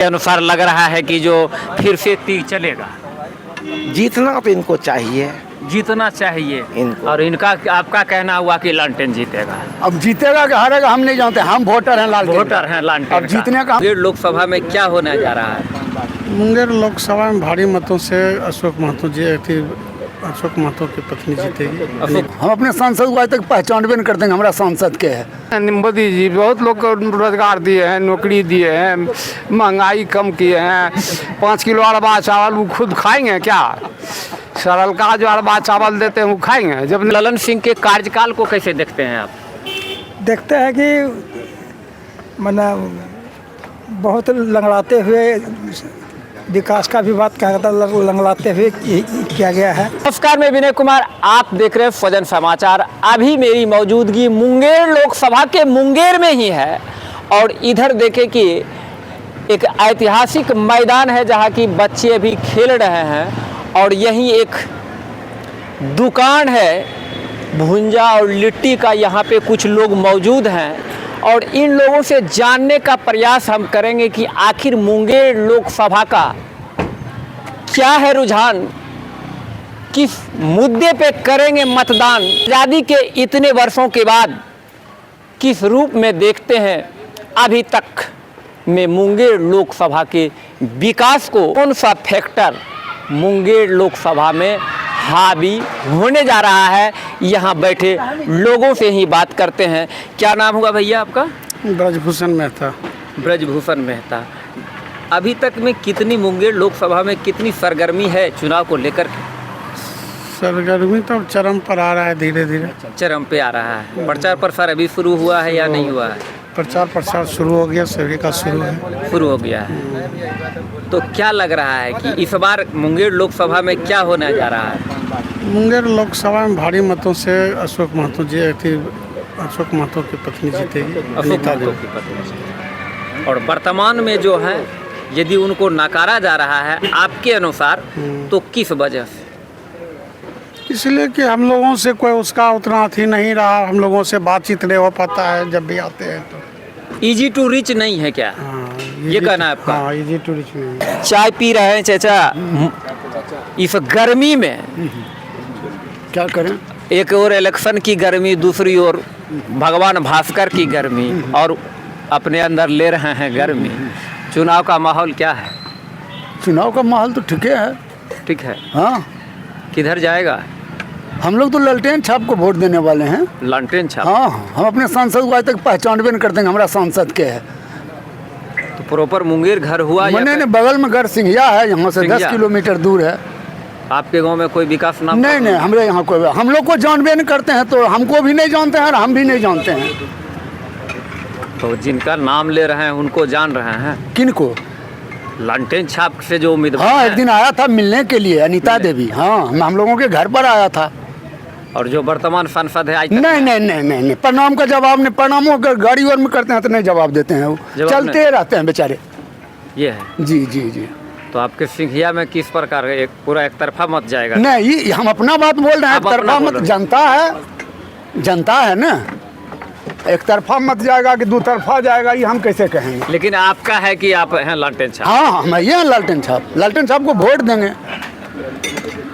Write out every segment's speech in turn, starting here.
के अनुसार लग रहा है कि जो फिर से तीर चलेगा? जीतना तो इनको चाहिए, जीतना चाहिए इनको। और इनका आपका कहना हुआ कि लालटेन जीतेगा। अब जीतेगा कि हारेगा हम नहीं जानते, हम वोटर हैं लालटेन। वोटर हैं लालटेन अब जीतने का मुंगेर लोकसभा में क्या होने जा रहा है? मुंगेर लोकसभा में भारी मतों से अशोक महतो अशोक महतो की पत्नी जीतेगी। हम अपने सांसद को आज तक पहचानबे नहीं करते हैं हमारा सांसद के है। मोदी जी बहुत लोग को रोजगार दिए हैं, नौकरी दिए हैं, महंगाई कम किए हैं। 5 किलो अरबा चावल वो खुद खाएंगे क्या? सरल का जो अरबा चावल देते हैं वो खाएंगे? जब ललन सिंह के कार्यकाल को कैसे देखते हैं आप? देखते हैं कि बहुत लंगड़ाते हुए विकास का भी बात कहता लंगड़ाते हुए किया गया है। नमस्कार, मैं विनय कुमार, आप देख रहे हैं फजन समाचार। अभी मेरी मौजूदगी मुंगेर लोकसभा के मुंगेर में ही है और इधर देखें कि एक ऐतिहासिक मैदान है जहां की बच्चे अभी खेल रहे हैं और यहीं एक दुकान है भुंजा और लिट्टी का। यहाँ पे कुछ लोग मौजूद हैं और इन लोगों से जानने का प्रयास हम करेंगे कि आखिर मुंगेर लोकसभा का क्या है रुझान, किस मुद्दे पे करेंगे मतदान, आज़ादी के इतने वर्षों के बाद किस रूप में देखते हैं अभी तक में मुंगेर लोकसभा के विकास को, कौन सा फैक्टर मुंगेर लोकसभा में हावी होने जा रहा है। यहाँ बैठे लोगों से ही बात करते हैं। क्या नाम हुआ भैया आपका? ब्रजभूषण मेहता। ब्रजभूषण मेहता, अभी तक में कितनी मुंगेर लोकसभा में कितनी सरगर्मी है चुनाव को लेकर के? सरगर्मी तो अब चरम पर आ रहा है, धीरे धीरे चरम पे आ रहा है। प्रचार प्रसार अभी शुरू हुआ है या नहीं हुआ है? प्रचार प्रसार शुरू हो गया, सभी का शुरू है। शुरू हो गया है। तो क्या लग रहा है कि इस बार मुंगेर लोकसभा में क्या होने जा रहा है? मुंगेर लोकसभा में भारी मतों से अशोक महतो की पत्नी जीतेगी। अशोक महतो की पत्नी। और वर्तमान में जो है यदि उनको नकारा जा रहा है आपके अनुसार तो किस वजह से? इसलिए कि हम लोगों से कोई उसका उतना अथी नहीं रहा, हम लोगों से बातचीत नहीं हो पाता है जब भी आते हैं तो। इजी टू रिच नहीं है क्या? ये कहना है आपका? हाँ, इजी टू रिच नहीं है। चाय पी रहे हैं चाचा, इस गर्मी में क्या करें? एक और इलेक्शन की गर्मी, दूसरी ओर भगवान भास्कर की गर्मी और अपने अंदर ले रहे हैं गर्मी। चुनाव का माहौल क्या है? चुनाव का माहौल तो ठीक है। ठीक है। हाँ, किधर जाएगा? हम लोग तो लालटेन छाप को वोट देने वाले हैं। लालटेन छाप? हाँ, हम अपने सांसद को आज तक पहचानबे नहीं करते हैं हमारा सांसद के है। तो प्रॉपर मुंगेर घर हुआ या मैंने बगल में घर सिंघिया है, यहाँ से 10 किलोमीटर दूर है। आपके गांव में कोई विकास नाम? नहीं, हमारे यहाँ कोई, हम लोग को जानबे नहीं करते हैं तो हमको भी नहीं जानते हैं और हम भी नहीं जानते हैं। तो जिनका नाम ले रहे हैं उनको जान रहे हैं? किनको? लालटेन छाप से जो उम्मीदवार? हाँ, एक दिन आया था मिलने के लिए अनीता देवी। हाँ, हम लोगों के घर पर आया था। और जो वर्तमान सांसद है आज तक? नहीं, प्रणाम का जवाब नहीं। प्रणामों अगर गाड़ी और में करते हैं तो नहीं जवाब देते हैं, वो चलते रहते हैं बेचारे। ये है जी। तो आपके सिंघिया में किस प्रकार एक पूरा एक तरफा मत जाएगा? नहीं, हम अपना बात बोल रहे हैं। एक तरफा मत, जनता है ना, एक तरफा मत जाएगा कि दो तरफा जाएगा, ये हम कैसे कहेंगे? लेकिन आपका है कि आप हैं लालटेन छाप? हाँ, हम ये लालटेन छाप को वोट देंगे।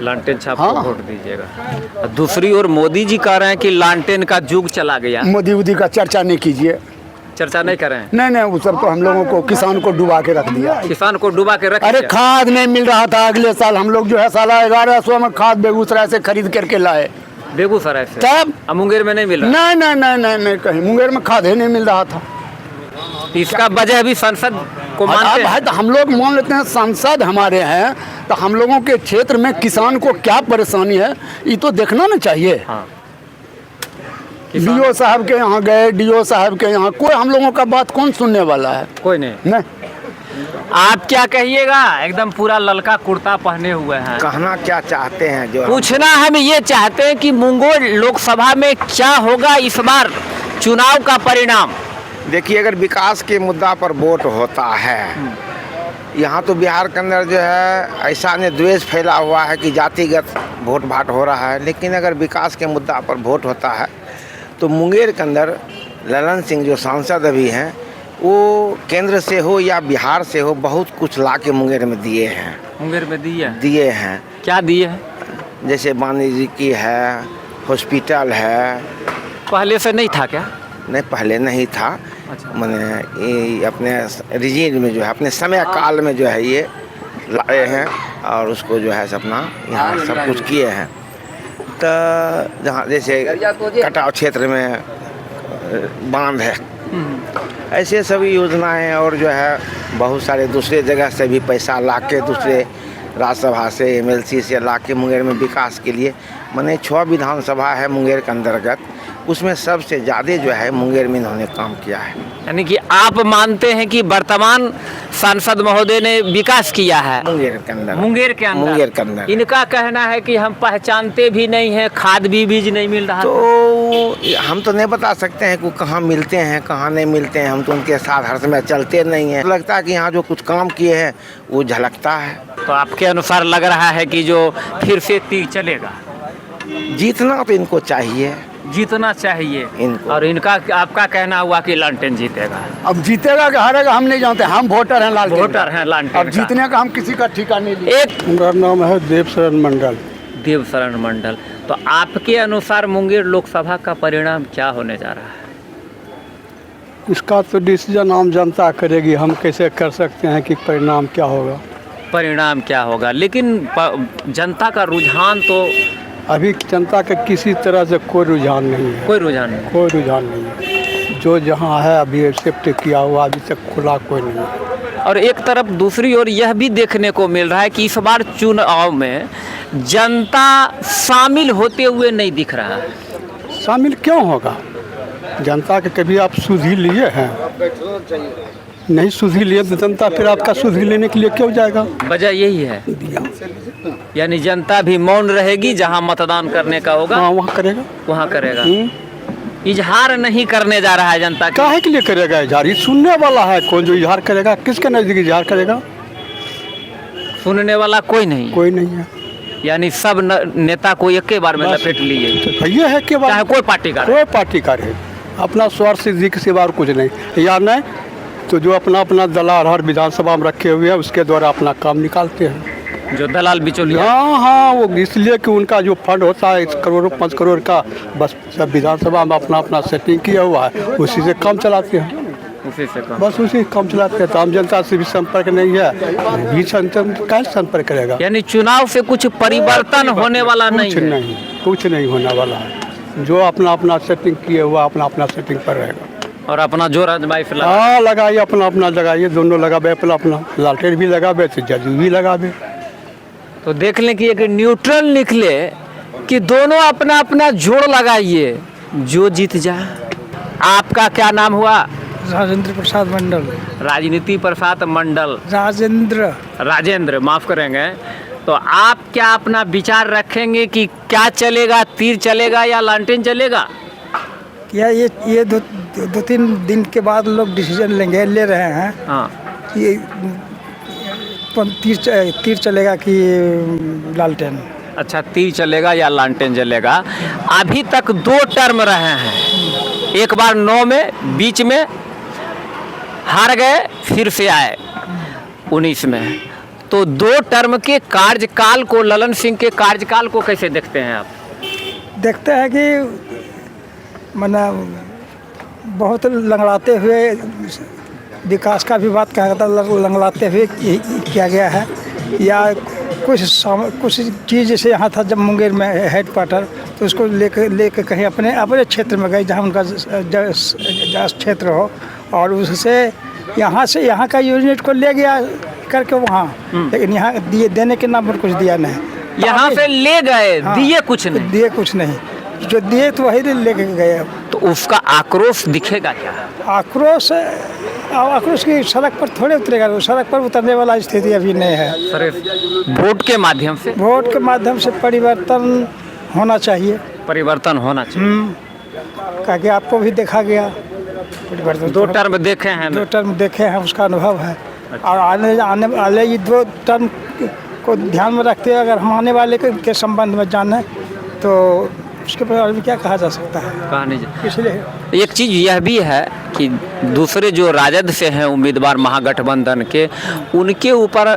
लालटेन छाप को वोट दीजिएगा। दूसरी ओर मोदी जी कह रहे हैं कि लालटेन का युग चला गया। मोदी का चर्चा नहीं कीजिए। चर्चा नहीं कर रहे हैं? नहीं, वो सब तो हम लोगों को, किसान को डुबा के रख दिया। किसान को डुबा के रख दिया? अरे खाद नहीं मिल रहा था अगले साल, हम लोग जो है साला 1100 में खाद बेगूसराय से खरीद करके लाए। बेगूसराय से? तब मुंगेर में नहीं मिल रहा? नहीं, कहीं मुंगेर में खाद ही नहीं मिल रहा था। इसका वजह भी संसद को मानते हैं? तो हम लोग मान लेते हैं सांसद हमारे हैं, तो हम लोगों के क्षेत्र में किसान को क्या परेशानी है ये तो देखना ना चाहिए। हाँ। डीओ साहब के यहाँ गए, डीओ साहब के यहाँ कोई हम लोगों का बात कौन सुनने वाला है? कोई नहीं। आप क्या कहिएगा? एकदम पूरा ललका कुर्ता पहने हुए हैं। कहना क्या चाहते हैं? जो पूछना हम ये चाहते हैं कि मुंगेर लोकसभा में क्या होगा इस बार चुनाव का परिणाम? देखिए, अगर विकास के मुद्दा पर वोट होता है, यहाँ तो बिहार के अंदर जो है ऐसा ने द्वेष फैला हुआ है कि जातिगत वोट भाट हो रहा है। लेकिन अगर विकास के मुद्दा पर वोट होता है तो मुंगेर के अंदर ललन सिंह जो सांसद अभी हैं, वो केंद्र से हो या बिहार से हो, बहुत कुछ ला के मुंगेर में दिए हैं। मुंगेर में दिए हैं। क्या दिए हैं? जैसे बानी जी की है, हॉस्पिटल है। पहले से नहीं था क्या? नहीं, पहले नहीं था। अच्छा। मैंने ये अपने रिजीन में जो है, अपने समय काल में जो है ये लाए हैं और उसको जो है अपना यहाँ सब कुछ किए हैं। तो जहाँ जैसे कटाव क्षेत्र में बांध है, ऐसे सभी योजनाएं और जो है बहुत सारे दूसरे जगह से भी पैसा ला के, दूसरे राज्यसभा से, एमएलसी से ला के मुंगेर में विकास के लिए, मैंने 6 विधानसभा है मुंगेर के अंतर्गत, उसमें सबसे ज़्यादा जो है मुंगेर में इन्होंने काम किया है। यानी कि आप मानते हैं कि वर्तमान सांसद महोदय ने विकास किया है मुंगेर के अंदर। मुंगेर के अंदर। इनका कहना है कि हम पहचानते भी नहीं हैं, खाद भी बीज नहीं मिल रहा। तो हम तो नहीं बता सकते हैं कि कहाँ मिलते हैं कहाँ नहीं मिलते हैं, हम तो उनके साथ हर समय चलते नहीं हैं। लगता है कि यहाँ जो कुछ काम किए हैं वो झलकता है। तो आपके अनुसार लग रहा है कि जो फिर से तीर चलेगा? जीतना तो इनको चाहिए, जीतना चाहिए इनको। और इनका आपका कहना हुआ कि लालटेन जीतेगा। अब जीतेगा कि हारेगा हम नहीं जानते, हम वोटर हैं लालटेन। वोटर हैं लालटेन अब का। जीतने का हम किसी का ठिकाना नहीं लिए। एक मेरा नाम है देवशरण मंडल। देवशरण मंडल। तो आपके अनुसार मुंगेर लोकसभा का परिणाम क्या होने जा रहा है? इसका तो डिसीजन आम जनता करेगी, हम कैसे कर सकते हैं कि परिणाम क्या होगा। परिणाम क्या होगा, लेकिन जनता का रुझान तो अभी जनता का किसी तरह से कोई रुझान नहीं है, कोई रुझान नहीं। कोई रुझान नहीं है। जो जहाँ है अभी एक्सेप्ट किया हुआ, अभी तक खुला कोई नहीं है। और एक तरफ दूसरी ओर यह भी देखने को मिल रहा है कि इस बार चुनाव में जनता शामिल होते हुए नहीं दिख रहा है। शामिल क्यों होगा? जनता के कभी आप सुधी लिए हैं? नहीं सुधी लिए तो जनता फिर आपका सुधी लेने के लिए क्यों जाएगा? वजह यही है, दिया यानी जनता भी मौन रहेगी, जहां मतदान करने का होगा हाँ वहाँ करेगा। वहां करेगा। इजहार नहीं करने जा रहा है जनता का। काहे के लिए करेगा इजहार? ये सुनने वाला है कौन जो इजहार करेगा? किसके नजदीक इजहार करेगा? सुनने वाला कोई नहीं, कोई नहीं है। यानी सब नेता को एक बार में लपेट लिए, तो ये है कि चाहे कोई पार्टी का रहे। कोई पार्टी का रहे, अपना स्वार्थ सिद्धि के सिवा और कुछ नहीं। या नहीं तो जो अपना अपना दलाल हर विधानसभा में रखे हुए हैं उसके द्वारा अपना काम निकालते हैं। जो दलाल बिचौलिया। हाँ, वो इसलिए कि उनका जो फंड होता है 1 करोड़ 5 करोड़ का, बस सब विधानसभा में अपना अपना सेटिंग किया हुआ है, उसी से काम चलाते हैं। उसी से कम। बस उसी काम चलाते हैं। तो आम जनता से भी संपर्क नहीं है, भी कैसे संपर्क करेगा? यानी चुनाव से कुछ परिवर्तन होने वाला नहीं कुछ है। नहीं, कुछ नहीं होने वाला है। जो अपना अपना सेटिंग किए हुआ अपना अपना सेटिंग पर रहेगा। और अपना जोर आजमाई फिलहाल। हाँ लगाइए, अपना अपना लगाइए, दोनों लगाबे, अपना अपना लालटेन भी लगाबे तो जदयू भी लगाबे। तो देख लें कि एक न्यूट्रल निकले कि दोनों अपना अपना जोड़ लगाइए, जो जीत जाए। आपका क्या नाम हुआ? राजेंद्र प्रसाद मंडल। राजनीति प्रसाद मंडल। राजेंद्र माफ करेंगे। तो आप क्या अपना विचार रखेंगे कि क्या चलेगा, तीर चलेगा या लालटेन चलेगा? या ये 2-3 दिन के बाद लोग डिसीजन ले रहे हैं। हाँ, ये तीर चलेगा कि लालटेन। अच्छा, तीर चलेगा या लालटेन चलेगा। अभी तक 2 टर्म रहे हैं, एक बार 9 में बीच में हार गए, फिर से आए 19 में। तो 2 टर्म के कार्यकाल को, ललन सिंह के कार्यकाल को कैसे देखते हैं आप? देखते हैं कि मना बहुत लंगड़ाते हुए विकास का भी बात कहा था, लंगड़ाते हुए किया गया है। या कुछ चीज़ जैसे यहाँ था जब मुंगेर में हेड क्वार्टर, तो उसको लेके कहीं अपने क्षेत्र में गए जहाँ उनका क्षेत्र हो, और उससे यहाँ का यूनिट को ले गया करके वहाँ, लेकिन यहाँ देने के नाम पर कुछ दिया नहीं। यहाँ से ले गए, हाँ, दिए कुछ नहीं। दिए कुछ नहीं, जो दिए तो वही लेके गए। तो उसका आक्रोश दिखेगा क्या? आक्रोश की सड़क पर थोड़े उतरेगा, सड़क पर उतरने वाला स्थिति अभी नहीं है। वोट के माध्यम से, वोट के माध्यम से परिवर्तन होना चाहिए। परिवर्तन होना चाहिए। ताकि आपको भी देखा गया परिवर्तन। 2 टर्म देखे हैं। 2 टर्म देखे हैं, उसका अनुभव है। और आने वाले ये 2 टर्म को ध्यान में रखते हुए अगर हम आने वाले के संबंध में जाने, तो उसके बारे में क्या कहा जा सकता है। कहा नहीं जा- इसलिए एक चीज़ यह भी है कि दूसरे जो राजद से हैं उम्मीदवार महागठबंधन के, उनके ऊपर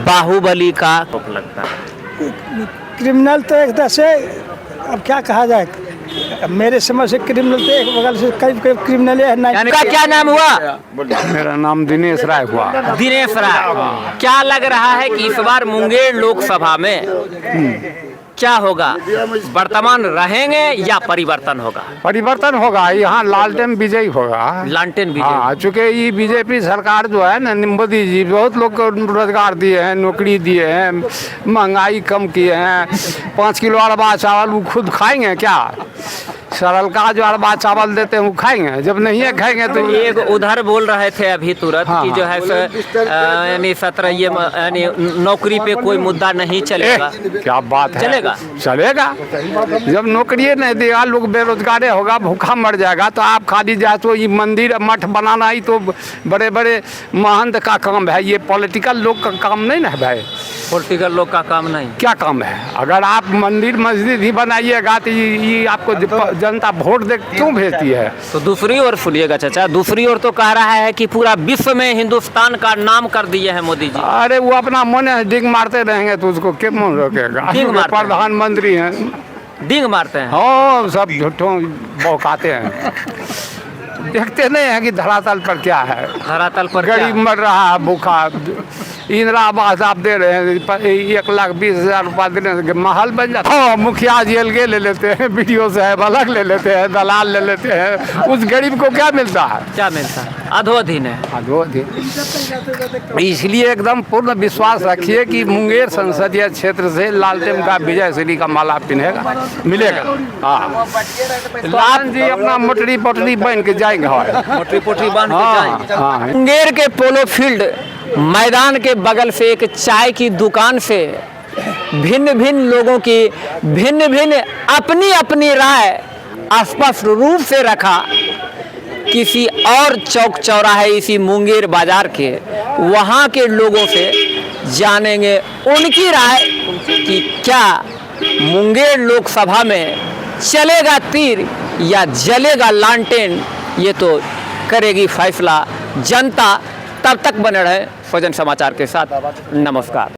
बाहुबली का लगता है। क्रिमिनल तो एक तरह से अब क्या कहा जाए, अब मेरे समझ से क्रिमिनल तो एक बगल से करीब करीब क्रिमिनल है ना। यानी का क्या नाम हुआ? मेरा नाम दिनेश राय हुआ। दिनेश राय। क्या लग रहा है कि इस बार मुंगेर लोकसभा में क्या होगा? वर्तमान रहेंगे या परिवर्तन होगा? परिवर्तन होगा, यहाँ लालटेन विजयी होगा। लालटेन विजय। हाँ, चूँकि ये बीजेपी सरकार जो है ना, मोदी जी बहुत लोग को रोजगार दिए हैं, नौकरी दिए हैं, महंगाई कम किए हैं। 5 किलो अरबा चावल वो खुद खाएंगे क्या? सरल का जो अरबा चावल देते हैं वो खाएंगे? जब नहीं है खाएंगे तो एक उधर बोल रहे थे अभी तुरंत हाँ, कि जो है यानी 17 ये यानी नौकरी पे कोई मुद्दा नहीं चलेगा। क्या बात है, चलेगा? चलेगा। जब नौकरी नहीं देगा, लोग बेरोजगार होगा, भूखा मर जाएगा। तो आप खाली जाए तो ये मंदिर मठ बनाना ही तो बड़े बड़े महंत का काम है, ये पॉलिटिकल लोग का काम नहीं ना है भाई। पॉलिटिकल लोग का काम नहीं। क्या काम है? अगर आप मंदिर मस्जिद ही बनाइएगा तो ये आपको जनता वोट दे क्यों भेजती है? तो दूसरी ओर सुनिएगा चाचा, दूसरी ओर तो कह रहा है कि पूरा विश्व में हिंदुस्तान का नाम कर दिए हैं मोदी जी। अरे वो अपना मन है, डिंग मारते रहेंगे तो उसको क्या मन रोकेगा? डिंग मारते हैं। प्रधानमंत्री हैं, डिंग मारते हैं। हाँ, सब झूठों बौकाते हैं। देखते नहीं है कि धरातल पर क्या है। धरातल पर क्या? गरीब मर रहा है भूखा। इंदिरा आवास आप दे रहे हैं, 1,20,000 रुपया देने से महल बन जाता है। हाँ, मुखिया जी अलगे ले लेते हैं, BDO साहब अलग ले लेते हैं, दलाल ले लेते हैं। उस गरीब को क्या मिलता है? क्या मिलता है? अधोधीन है। इसलिए एकदम पूर्ण विश्वास रखिए कि मुंगेर संसदीय क्षेत्र से लालटेन का विजय श्री का माला पिन्हेगा, मिलेगा। हाँ, लाल जी अपना मोटरी पोटरी बन के जाएंगे। मोटरी पोटरी बांध के हाँ, जाएंगे। हाँ। मुंगेर के पोलो फील्ड मैदान के बगल से एक चाय की दुकान से भिन्न भिन्न लोगों की भिन्न भिन्न अपनी अपनी राय स्पष्ट रूप से रखा। किसी और चौक चौराहे इसी मुंगेर बाजार के वहाँ के लोगों से जानेंगे उनकी राय कि क्या मुंगेर लोकसभा में चलेगा तीर या जलेगा लालटेन। ये तो करेगी फैसला जनता। तब तक बने रहे फौजन समाचार के साथ। नमस्कार।